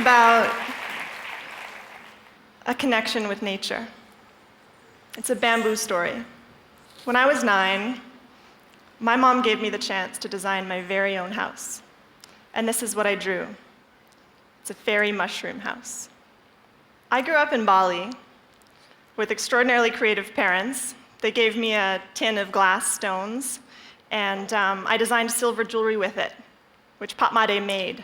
about a connection with nature. It's a bamboo story. When I was 9, my mom gave me the chance to design my very own house. And this is what I drew. It's a fairy mushroom house. I grew up in Bali with extraordinarily creative parents. They gave me a tin of glass stones, and I designed silver jewelry with it, which Pak Made made.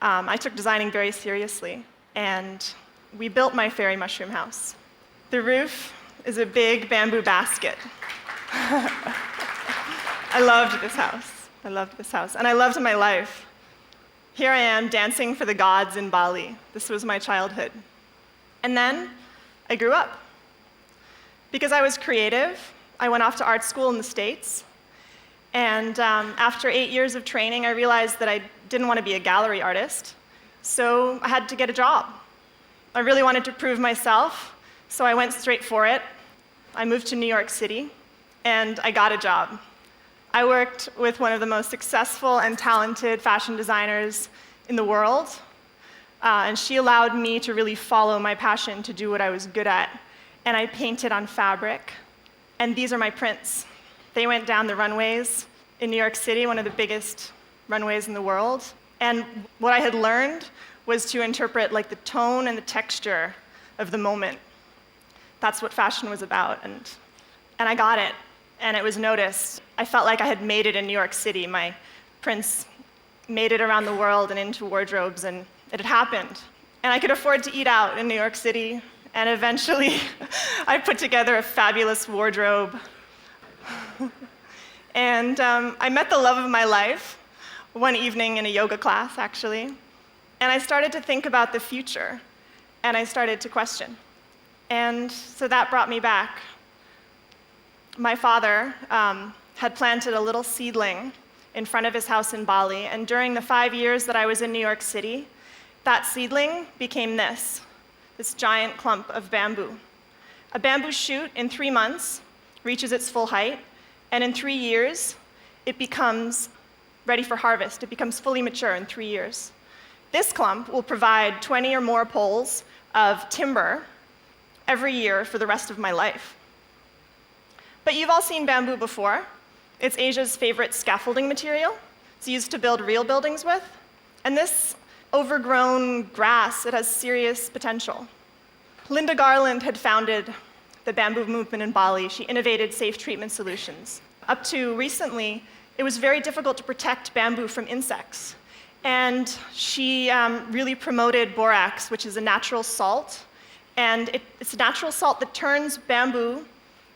I took designing very seriously, and we built my fairy mushroom house. The roof is a big bamboo basket. I loved this house. I loved this house, and I loved my life. Here I am dancing for the gods in Bali. This was my childhood. And then I grew up. Because I was creative, I went off to art school in the States. And after 8 years of training, I realized that I didn't want to be a gallery artist, so I had to get a job. I really wanted to prove myself, so I went straight for it. I moved to New York City, and I got a job. I worked with one of the most successful and talented fashion designers in the world, and she allowed me to really follow my passion to do what I was good at. And I painted on fabric, and these are my prints. They went down the runways in New York City, one of the biggest runways in the world. And what I had learned was to interpret like the tone and the texture of the moment. That's what fashion was about, and I got it, and it was noticed. I felt like I had made it in New York City. My prints made it around the world and into wardrobes, and it had happened. And I could afford to eat out in New York City, and eventually I put together a fabulous wardrobe. And I met the love of my life one evening in a yoga class, actually. And I started to think about the future, and I started to question. And so that brought me back. My father had planted a little seedling in front of his house in Bali, and during the 5 years that I was in New York City, that seedling became this giant clump of bamboo. A bamboo shoot in 3 months reaches its full height, and in 3 years, it becomes ready for harvest. It becomes fully mature in 3 years. This clump will provide 20 or more poles of timber every year for the rest of my life. But you've all seen bamboo before. It's Asia's favorite scaffolding material. It's used to build real buildings with. And this overgrown grass, it has serious potential. Linda Garland had founded the bamboo movement in Bali. She innovated safe treatment solutions. Up to recently, it was very difficult to protect bamboo from insects. And she really promoted borax, which is a natural salt. And it's a natural salt that turns bamboo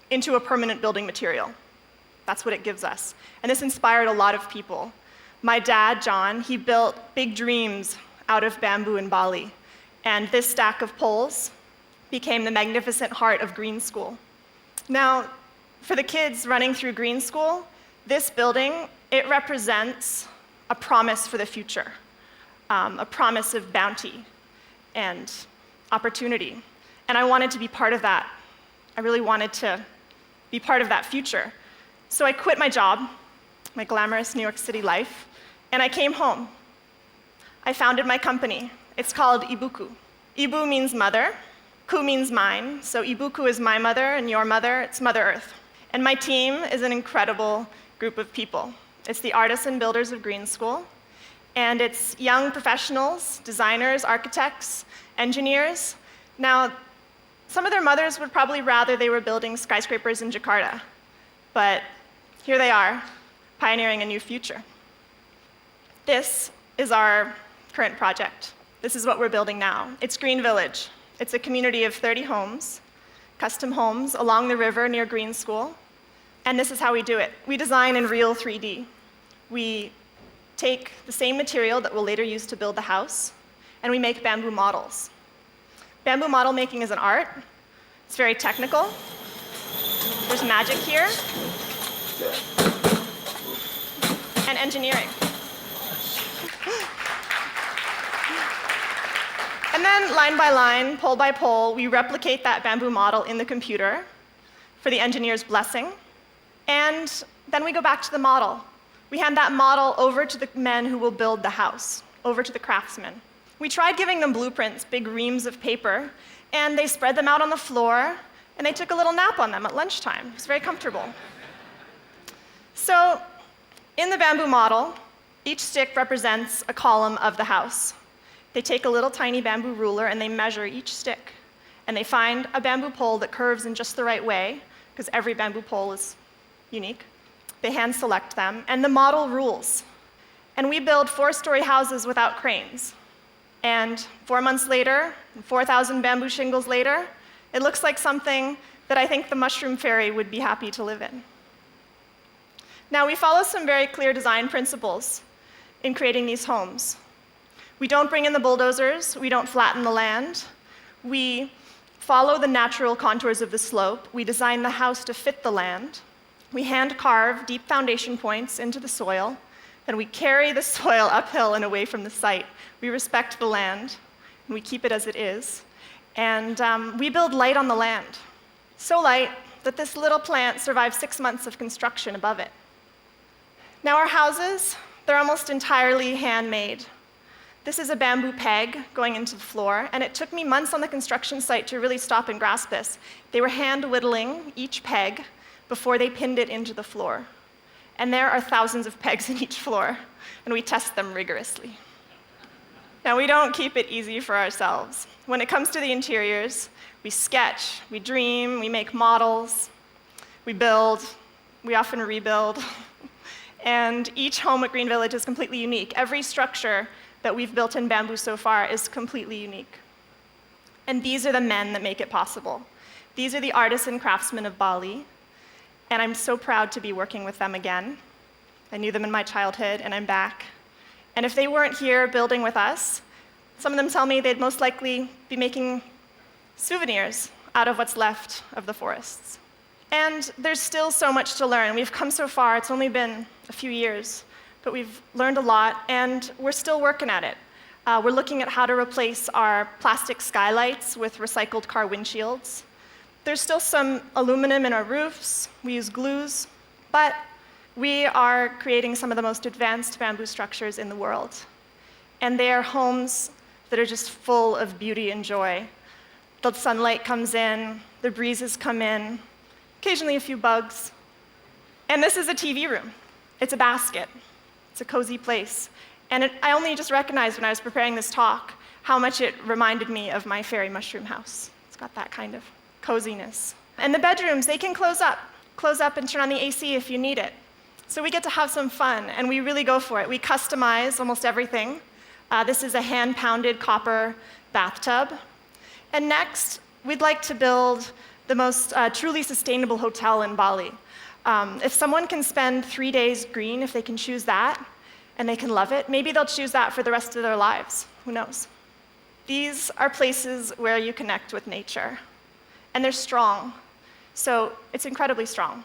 into a permanent building material. That's what it gives us. And this inspired a lot of people. My dad, John, he built big dreams out of bamboo in Bali. And this stack of poles became the magnificent heart of Green School. Now, for the kids running through Green School, this building, it represents a promise for the future, a promise of bounty and opportunity. And I wanted to be part of that. I really wanted to be part of that future. So I quit my job, my glamorous New York City life, and I came home. I founded my company. It's called Ibuku. Ibu means mother, Ku means mine, so Ibuku is my mother and your mother, it's Mother Earth. And my team is an incredible group of people. It's the artists and builders of Green School, and it's young professionals, designers, architects, engineers. Now, some of their mothers would probably rather they were building skyscrapers in Jakarta, but here they are, pioneering a new future. This is our current project. This is what we're building now. It's Green Village. It's a community of 30 homes, custom homes along the river near Green School. And this is how we do it. We design in real 3D. We take the same material that we'll later use to build the house, and we make bamboo models. Bamboo model making is an art. It's very technical. There's magic here. And engineering. And then line by line, pole by pole, we replicate that bamboo model in the computer for the engineer's blessing. And then we go back to the model. We hand that model over to the men who will build the house, over to the craftsmen. We tried giving them blueprints, big reams of paper, and they spread them out on the floor, and they took a little nap on them at lunchtime. It was very comfortable. So, in the bamboo model, each stick represents a column of the house. They take a little tiny bamboo ruler and they measure each stick. And they find a bamboo pole that curves in just the right way, because every bamboo pole is unique. They hand select them, and the model rules. And we build 4-story houses without cranes. And 4 months later, 4,000 bamboo shingles later, it looks like something that I think the mushroom fairy would be happy to live in. Now, we follow some very clear design principles in creating these homes. We don't bring in the bulldozers, we don't flatten the land. We follow the natural contours of the slope. We design the house to fit the land. We hand carve deep foundation points into the soil, and we carry the soil uphill and away from the site. We respect the land, and we keep it as it is. And we build light on the land, so light that this little plant survived 6 months of construction above it. Now, our houses, they're almost entirely handmade. This is a bamboo peg going into the floor, and it took me months on the construction site to really stop and grasp this. They were hand whittling each peg before they pinned it into the floor. And there are thousands of pegs in each floor, and we test them rigorously. Now, we don't keep it easy for ourselves. When it comes to the interiors, we sketch, we dream, we make models, we build, we often rebuild. And each home at Green Village is completely unique. Every structure that we've built in bamboo so far is completely unique. And these are the men that make it possible. These are the artists and craftsmen of Bali, and I'm so proud to be working with them again. I knew them in my childhood, and I'm back. And if they weren't here building with us, some of them tell me they'd most likely be making souvenirs out of what's left of the forests. And there's still so much to learn. We've come so far. It's only been a few years, but we've learned a lot, and we're still working at it. We're looking at how to replace our plastic skylights with recycled car windshields. There's still some aluminum in our roofs. We use glues, but we are creating some of the most advanced bamboo structures in the world. And they are homes that are just full of beauty and joy. The sunlight comes in, the breezes come in, occasionally a few bugs. And this is a TV room. It's a basket. It's a cozy place. And I only just recognized when I was preparing this talk how much it reminded me of my fairy mushroom house. It's got that kind of coziness. And the bedrooms, they can close up and turn on the AC if you need it. So we get to have some fun, and we really go for it. We customize almost everything. This is a hand-pounded copper bathtub. And next, we'd like to build the most truly sustainable hotel in Bali. If someone can spend 3 days green, if they can choose that, and they can love it, maybe they'll choose that for the rest of their lives. Who knows? These are places where you connect with nature. And they're strong. So it's incredibly strong.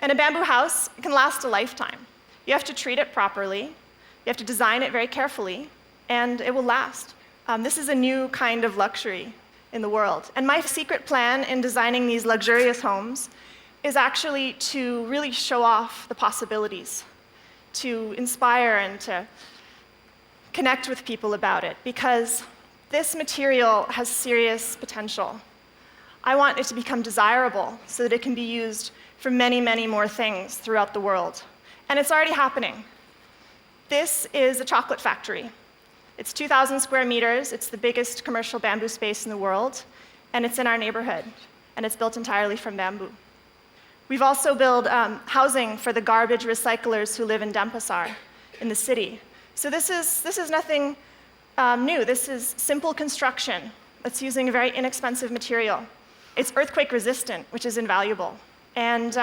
And a bamboo house can last a lifetime. You have to treat it properly. You have to design it very carefully, and it will last. This is a new kind of luxury in the world. And my secret plan in designing these luxurious homes is actually to really show off the possibilities, to inspire and to connect with people about it, because this material has serious potential. I want it to become desirable so that it can be used for many, many more things throughout the world. And it's already happening. This is a chocolate factory. It's 2,000 square meters. It's the biggest commercial bamboo space in the world, and it's in our neighborhood, and it's built entirely from bamboo. We've also built housing for the garbage recyclers who live in Denpasar, in the city. So this is nothing new. This is simple construction that's using a very inexpensive material. It's earthquake resistant, which is invaluable. And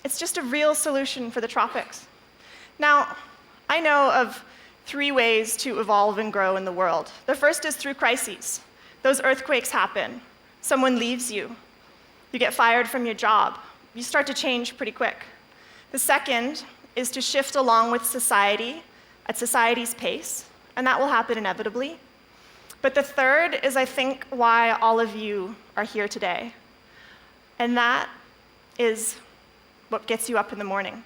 it's just a real solution for the tropics. Now, I know of 3 ways to evolve and grow in the world. The first is through crises. Those earthquakes happen. Someone leaves you. You get fired from your job. You start to change pretty quick. The second is to shift along with society at society's pace, and that will happen inevitably. But the third is, I think, why all of you are here today. And that is what gets you up in the morning.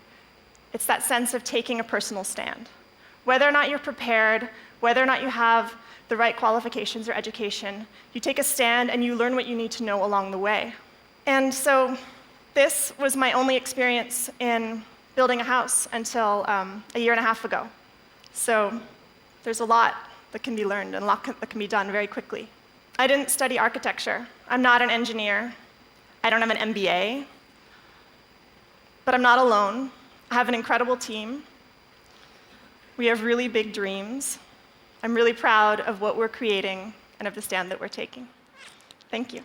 It's that sense of taking a personal stand. Whether or not you're prepared, whether or not you have the right qualifications or education. You take a stand and you learn what you need to know along the way. And so this was my only experience in building a house until a year and a half ago. So there's a lot that can be learned and a lot that can be done very quickly. I didn't study architecture. I'm not an engineer. I don't have an MBA. But I'm not alone. I have an incredible team. We have really big dreams. I'm really proud of what we're creating and of the stand that we're taking. Thank you.